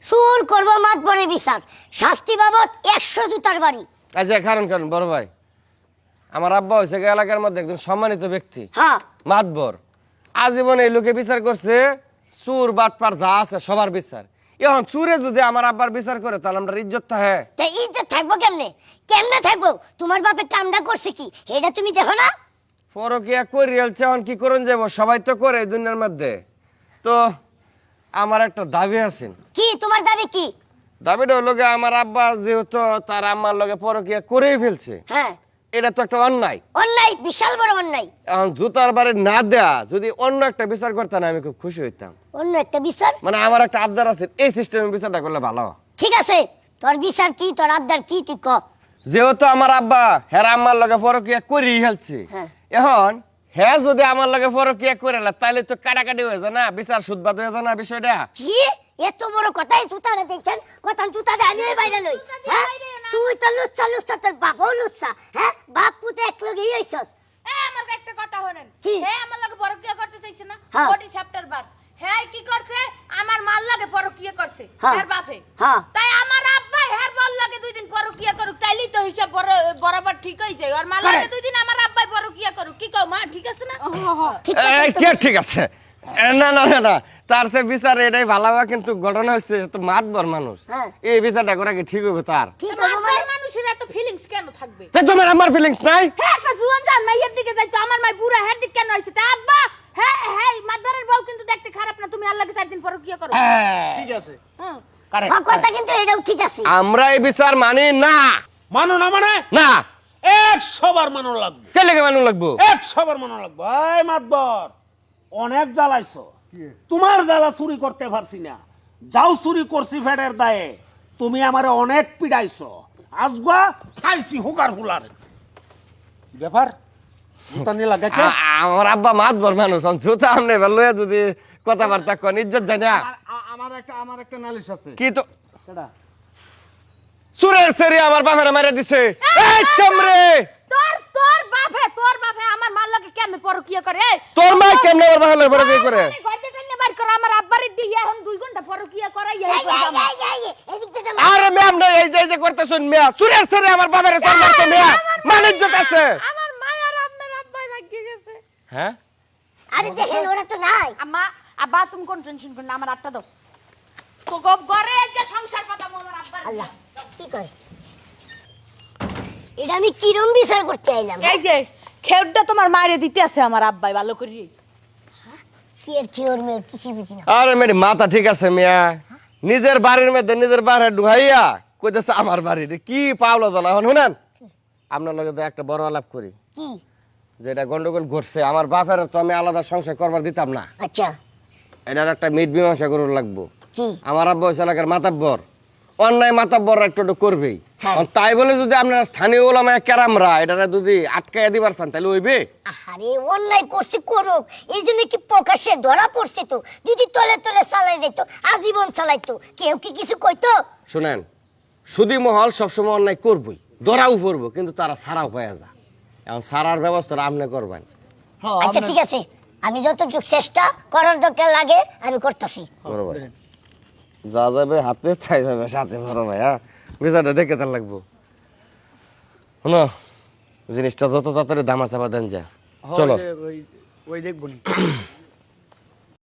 সুর করব মাতবরে বিচার, শাস্তি বাবদ 100 জুতার বাড়ি। আচ্ছা কারণ কারণ বড় ভাই, আমার আব্বা হয়েছে এলাকার মধ্যে একজন সম্মানিত ব্যক্তি, হ্যাঁ মাতবর। আজীবন এই লোকে বিচার করছে, চুর বাটপার যা আছে সবার বিচার। এখন চুরে যদি আমার আব্বার বিচার করে তাহলে আমরা ইজ্জত থাকে। তা ইজ্জত থাকবো কেমনে? কেমনে থাকবো? তোমার বাপে কামটা করছে কি এটা তুমি দেখো না? পরকিয়া করি হচ্ছে, এখন কি করুন যাব, সবাই তো করে এই দুনিয়ার মধ্যে। তো আমার একটা দাবি আছে। কি তোমার দাবি কি? দাবিটা হলো গিয়ে, আমার আব্বা যেহেতু তার আম্মার লগে পরকিয়া করেই ফেলছে, হ্যাঁ এটা তো একটা অন্যায়। অন্যায়, বিশাল বড় অন্যায়। এখন জুতার বাড়ি না দেয়া যদি অন্য একটা বিচার করতাম আমি খুব খুশি হইতাম। অন্য একটা বিচার? মানে আমার একটা আবদার আছে, এই সিস্টেমে বিচারটা করলে ভালো। ঠিক আছে, তোর বিচার কি, তোর আবদার কি তুই ক। যেহেতু আমার আব্বা হ্যাঁ আম্মার লগে পরকিয়া করেই ফেলছে, হ্যাঁ। এখন হ্যাঁ যদি আমার লগে পরকিয়া করে তাহলে তো কাটাকাটি হয়ে যায় না, বিচার সুদবাদ হয়ে যায় না বিষয়টা। কি এত বড় কথাই জুতারে দেখছেন? কথা জুতাতে আমি বাইরে লই। হ্যাঁ তুই তো লুচ্ছা লুচ্ছা, তোর বাপও লুচ্ছা। হ্যাঁ বাপ পুতে এক লগেই হইছস। আমার একটা কথা হলেন, কি? হে আমার লাগে পরকিয়া করতে চাইছে না, হ্যাঁ। বডি চ্যাপ্টার বাদ হে কি করছে, আমার মাল লাগে পরকিয়া করছে হ্যাঁ। এর বাপে। হ্যাঁ। তাই আমার আব্বা হের বল লাগে 2 দিন পরকিয়া করুক, তাইলেই তো হিসাব বরাবর ঠিক হই যায়। আর মাল লাগে 2 দিন আমার আব্বাই পরকিয়া করুক, কি কও মা, ঠিক আছে না? ঠিক এই আছে কে ঠিক আছে? না না না না, তার সে বিচার এটাই ভালো হবে, কিন্তু ঘটনা হচ্ছে তো মাতবর মানুষ, হ্যাঁ। এই বিচারটা করা কি ঠিক হবে তার? ঠিক তো আছে মানে মাথার মানুষের এত ফিলিংস কেন থাকবে? তাই তোমার আমার ফিলিংস নাই? হ্যাঁ একটা জুয়ান জান মাইয়ের দিকে যাই তো আমার মাই বুড়া হের দিক কেন হইছে? তা আব্বা হ্যাঁ হ্যাঁ মাদবারের বউ কিন্তু দেখতে খারাপ না, তুমি আল্লাহকে 4 দিন পরকিয়া করো। ঠিক আছে, হ্যাঁ হ্যাঁ, কথা কিন্তু এটাও ঠিক আছে। আমরা এই বিচার মানি না। মানো না মানে না 100 বার মানো লাগবে, কে লেগে মানুষ লাগবো? 100 বার মানো লাগবে। এই মাতবর, অনেক জ্বালাইছো, তোমার জ্বালা চুরি করতে পারছি না, যাও চুরি করছি ফেডের দায়ে, তুমি আমারে অনেক পিড়াইছো, আজগা খাইছি হুকার ফুলার। কি ব্যাপার? জুতা নিয়ে লাগাইছো? আমার আব্বা মাতবর মানুষ, জুতা আমনে লইয়া যদি কথাবার্তা কন ইজ্জত যায় না। আমার একটা নালিশ আছে। কি তো কেডা? সুরের সেরি আমার বাপের মারা দিছে। এই চামড়ে, তোর বাপে আমার মাল লাগে কেমনে পরকিয়া করে? এই তোর মা কেমনে আমার বাপের পরে বিয়ে করে? গর্দে টান্নে বাইর করো, আমার আব্বারে দিয়ে এখন 2 ঘন্টা পরকিয়া করাই এই, এই, এই, এই, এদিক থেকে মা- আরে ম্যাম না, এই যে করতেছুন মিয়া, সুরের সেরি আমার বাপের তোর মারতে মিয়া, মানিজ্জত আছে। আমার মায়ের আম্মের আব্বাই লাগিয়ে গেছে। হ্যাঁ আরে দেখেন ওরা তো নাই। আম্মা আব্বা তুমি কোন টেনশন করো না, আমার আটটা দাও তো ঘরে আজকে সংসার পাতাম আমার আব্বার। আল্লাহ কি কয়? এটা আমি কিরম বিচার করতে আইলাম? এই যে খেউডটা তোমার মায়েরে দিতে আছে আমার আব্বাই ভালো করে। কি আর কি ওর মেয়ের কিছু বুঝি না। আরে মেরি মাথা ঠিক আছে মিয়া, নিজের বাড়ির মধ্যে নিজের বাড়ি ঢুকাইয়া কইতেছে আমার বাড়ি, কি পাওলা জ্বালা। এখন শুনেন, আপনার লগে তো একটা বড় আলাপ করি, কি? যেটা গন্ডগোল ঘটছে, আমার বাপের তো আমি আলাদা সংসার করবার দিতাম না, আচ্ছা এটার একটা মিট মীমাংসা করুন লাগবো। কি? আমার আব্বা হচ্ছে এলাকার মাতাব্বর, অন্যায় মাতাব্বর একটু করবেই। হ্যাঁ। আর তাই বলে যদি আপনার স্থানীয় ওলামায়ে কেরামরা এটা যদি আটকাইয়া দিবার চান তাহলে হইবে? আরে অন্যায় করছি করুক, এই জন্য কি প্রকাশ্যে ধরা পড়ছে তো, যদি তলে তলে চালাই দিত আজীবন চালাইতো, কেউ কি কিছু কইতো? শুনেন, সুদী মহল সবসময় অন্যায় করবই, ধরাও পড়বো, কিন্তু তারা ছাড়াও পাওয়া যায়। এখন ছাড়ার ব্যবস্থাটা আপনি করবেন। আচ্ছা ঠিক আছে, আমি যতটুকু চেষ্টা করার দরকার লাগে আমি করতেছি। বড় ভাই যা যাবে হাতে চাই যাবে সাথে, বড় ভাই হ্যাঁ, বিচারটা দেখে তার লাগবো। শোনো, জিনিসটা যত তাড়াতাড়ি দামা চাপা দেন যা, চলো। ওই দেখবো নি।